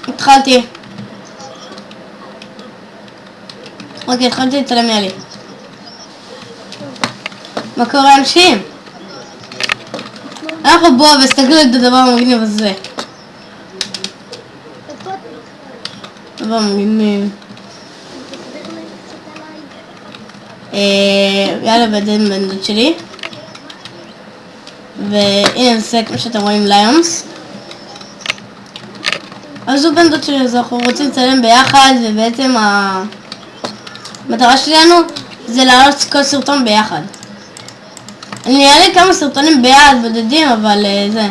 התחלתי. אוקיי, התחלתי לצלם יאלי. מה קורה אנשים? אנחנו בוא וסתכלו את הדבר המגניב הזה. דבר מגניב. יאללה בדן בן דוד שלי. והנה זה כמו שאתם רואים ליונס. אז הוא בן דוד שלי, אז אנחנו רוצים לצלם ביחד, ובעצם המטרה שלנו זה לעלות כל סרטון ביחד. אני אעלה כמה סרטונים ביחד בודדים, אבל זה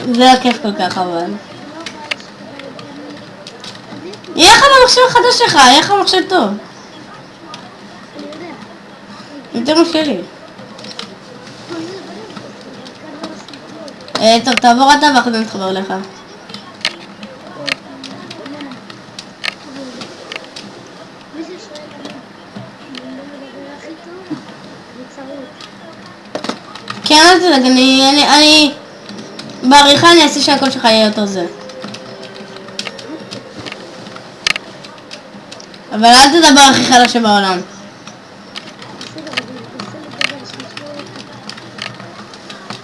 לא כיף כל כך, אבל יהיה לך במחשב החדש שלך, יהיה לך מחשב טוב יותר משלי. טוב, תעבור אתה ואחרי זה נתחבר לך. כן, אל תדאג, אני בעריכה אני אעשה שהכל שלך יהיה יותר זה. אבל אל תדבר הכי חלש שבעולם.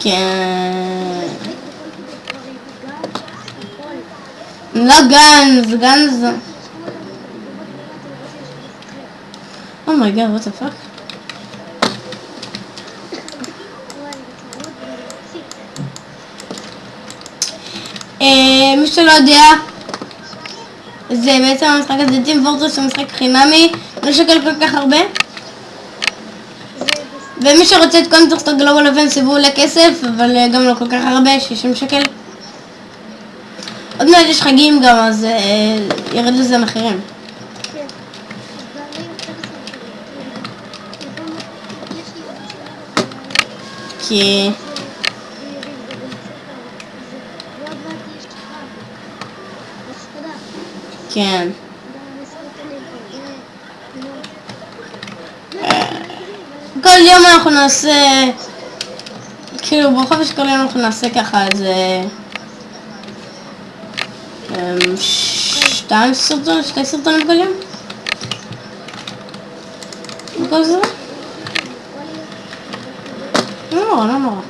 כן. לא גנז, גנז. אומייגאד, what the fuck? מי שלא יודע, זה בעצם המשחק הזה, טים פורטרס הוא משחק חינמי, לא שקל כל כך הרבה. ומי שרוצה את קונטרסטר גלובל אופנסיב הוא עולה כסף, אבל גם לא כל כך הרבה, 60 שקל. עוד מעט יש חגים גם, אז ירד לזה מחירים. כי כן. כל יום אנחנו נעשה, כאילו בחופש כל יום אנחנו נעשה ככה איזה שתי סרטונים כל יום. וכל זה? לא נורא.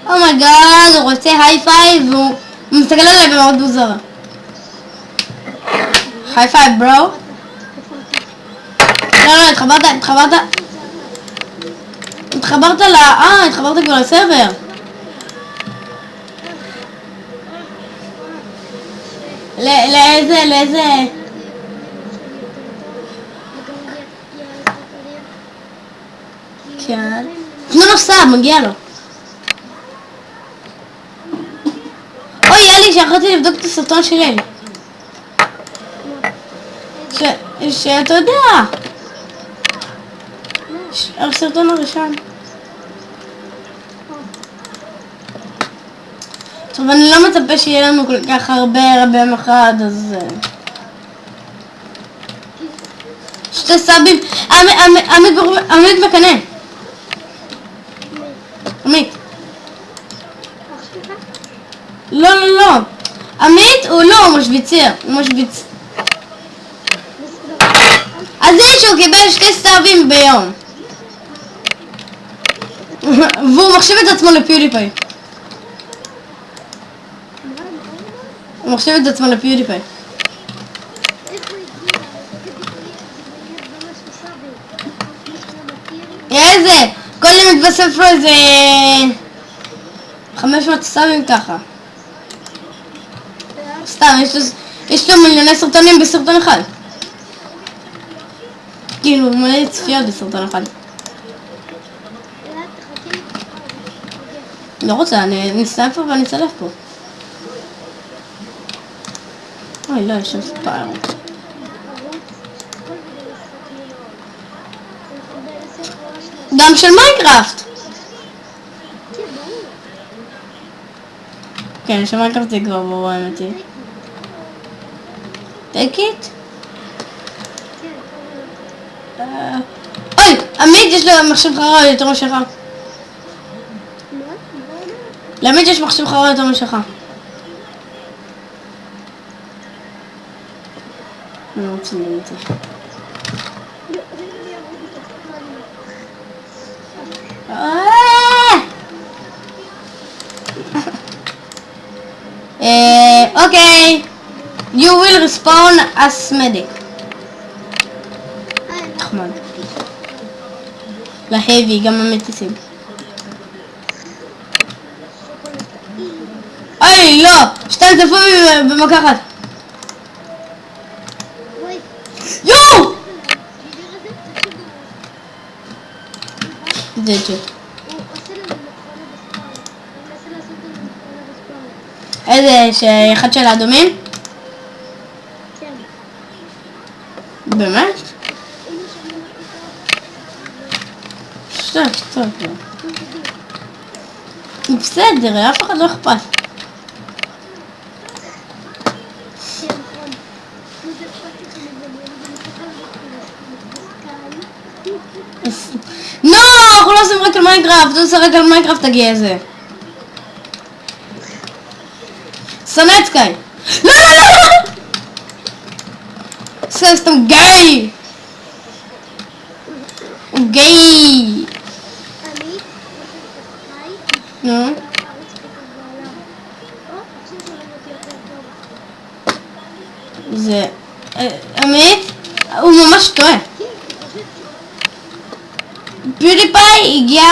אומייגאד, הוא רוצה היי פייב והוא מסתכל עליי במאוד מוזרה. היי פייב ברו. לא, התחברת התחברת כבר לסרבר. לאיזה? כן. תנו לו סאב, מגיע לו. אוי, יאלי, שיכולתי לבדוק את הסרטון של אלי. שאתה יודע. הסרטון הראשון. טוב, אני לא מצפה שיהיה לנו כל כך הרבה מחד, אז שתי סאבים. עמית מקנה. עמית. לא. עמית הוא לא, הוא משוויץ. אז זה שהוא קיבל שתי סאבים ביום. והוא מחשיב את עצמו לפיודיפיי. איזה? כל יום מתווסף לו איזה 500 סאבים ככה. סתם, יש לו מיליוני סרטונים בסרטון אחד. כאילו, מלא צפיות בסרטון אחד. לא רוצה, אני אסיים פה ואני אצלף פה. אוי, לא, יש שם ספאר. גם של מיינקראפט. כן, של מיינקראפט זה כבר ברור האמיתי. Take it? אוי, עמית יש לו מחשב חרא יותר משלך. לעמית יש מחשב חרא יותר משלך. אני לא רוצה לדעת את זה. אוקיי. You will respawn as medic. נחמד. להבי, גם המטיסים. אוי, לא! שתיים צפו במכה אחת. יואו! זה ג'ו. איזה, אחד של האדומים? באמת? שטוק. בסדר, אף אחד לא אכפת. לא, אנחנו לא עושים רק על מיינקראפט, הוא עושה רק על מיינקראפט תגיע איזה. סנצקאי. לא! סתם גיי! הוא גיי! נו? זה... עמית? הוא ממש טועה. פיודיפיי הגיע...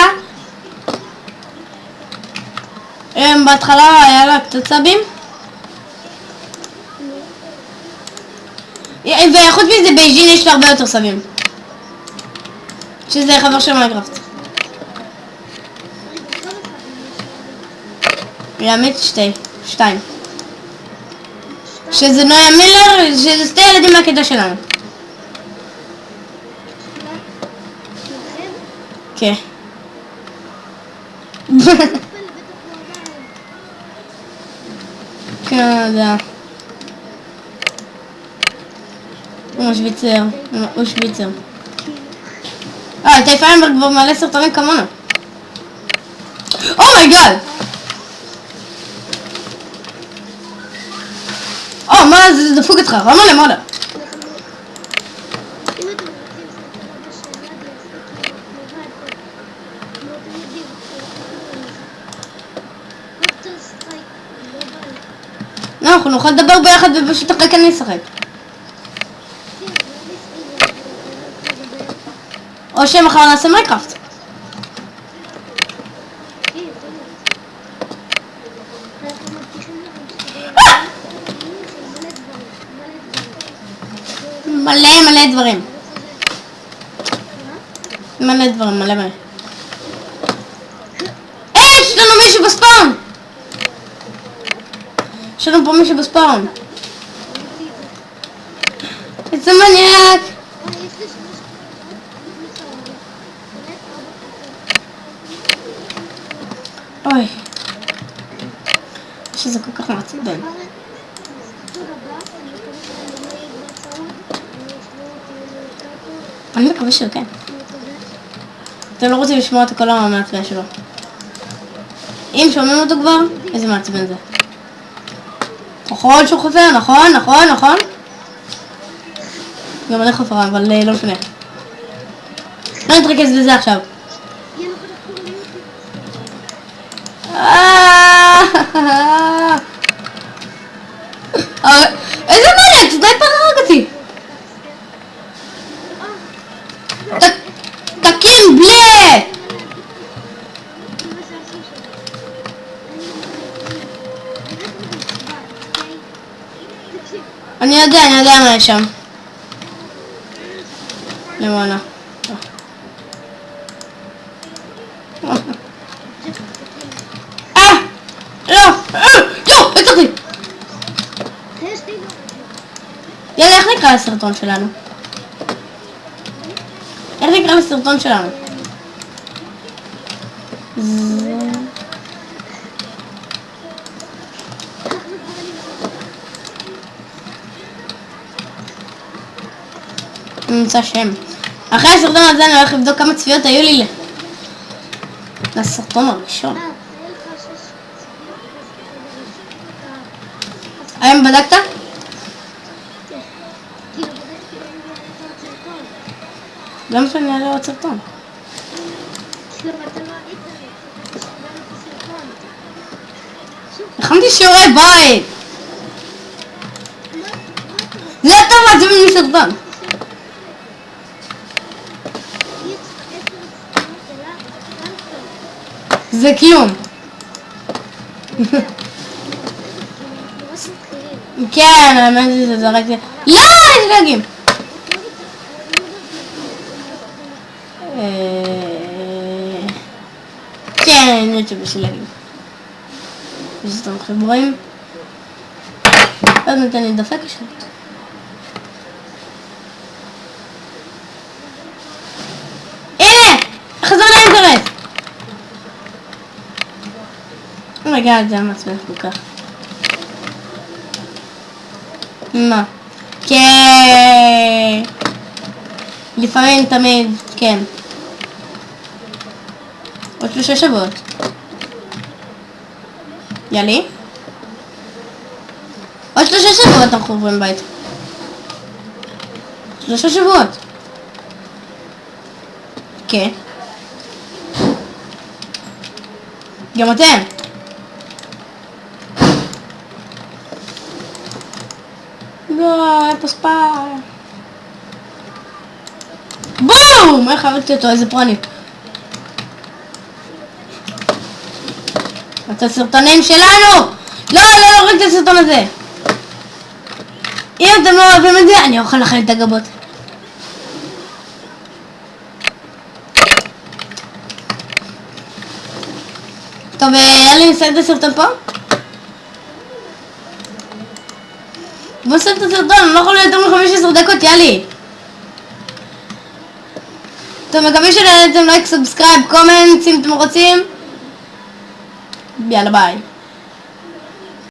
בהתחלה היה לה קצת סאבים. וחוץ מזה בייג'ין יש לה הרבה יותר סאבים. שזה חבר של מיינקראפט. יעמית שתיים. שזה נויה מילר, שזה שתי ילדים מהקטע שלנו. כן. כן, יודע. הוא שוויצר. טי פיינברג כבר מעלה סרטונים כמונו. אומייגאד! מה זה דפוק אותך? רמה למעלה. אנחנו נוכל לדבר ביחד ופשוט אחרי כאן נשחק. או שמחר נעשה מיינקראפט. מלא דברים. מלא. יש לנו מישהו בספאון! יש לנו פה מישהו בספאון. איזה מניאק! אוי. שזה כל כך מעצבן. אני מקווה שכן. אתם לא רוצים לשמוע את הקול המעצבן שלו. אם שומעים אותו כבר, איזה מעצבן זה. נכון שהוא חופר, נכון. גם אני חופרה, אבל לא משנה. לא נתרכז בזה עכשיו. איזה מלך, סנייפר הרג אותי. תקין בלה. אני יודע מה יש שם. למעלה. לא, הצלחתי. יאללה, איך נקרא לסרטון שלנו? נמצא שם. אחרי הסרטון הזה אני הולך לבדוק כמה צפיות היו לי לסרטון הראשון. האם בדקת? למה שאני אעלה עוד סרטון? הכנתי שיעורי בית! זה טוב מעצבים לי סרטון! זה כלום! כן, האמת זה זרקתי... לא! יש לגים! כן, אני יודעת שבשביל לגים. יש סתם חיבורים. עוד נתן לי דפק שם. הנה! חזר לאינטרנט! אומייגאד, זה מעצבן כל כך. מה? כן. לפעמים תמיד, כן. עוד 3 שבועות. יאללה. עוד 3 שבועות אנחנו עוברים בית. 3 שבועות. כן. גם אתם. לא, היה פה ספאר. בום! איך הרגתי אותו, איזה פרוני. את הסרטונים שלנו! לא הורג את הסרטון הזה! אם אתם לא אוהבים את זה, אני אוכל לכם את הגבות. טוב, יאללה נסיים את הסרטון פה? בוא נסיים את הסרטון, אני לא יכול יותר מ-15 דקות, יאללה. טוב, מקווה שנהנתם, לייק, סאבסקרייב, קומנט, אם אתם רוצים. יאללה ביי.